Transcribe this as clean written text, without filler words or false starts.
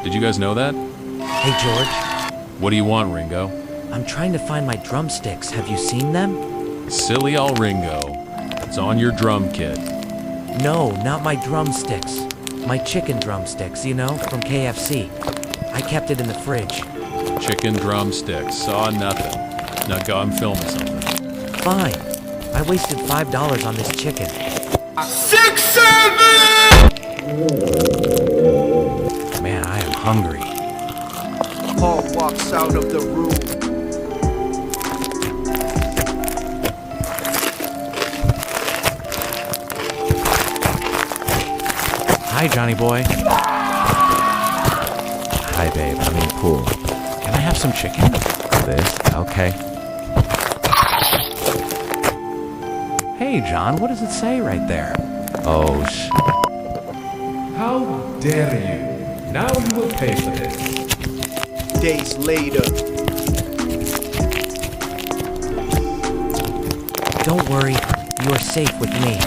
Did you guys know that? Hey, George. What do you want, Ringo? I'm trying to find my drumsticks. Have you seen them? Silly old Ringo. It's on your drum kit. No, not my drumsticks. My chicken drumsticks, you know, from KFC. I kept it in the fridge. Chicken drumsticks. Saw nothing. Now go, I'm filming something. Fine. I wasted $5 on this chicken. 6, 7! Man, I am hungry. Paul walks out of the room. Hi, Johnny boy. Hi, babe. I mean, cool. Can I have some chicken? This? Okay. Hey, John, what does it say right there? Oh, How dare you? Now you will pay for this. Days later. Don't worry, you are safe with me.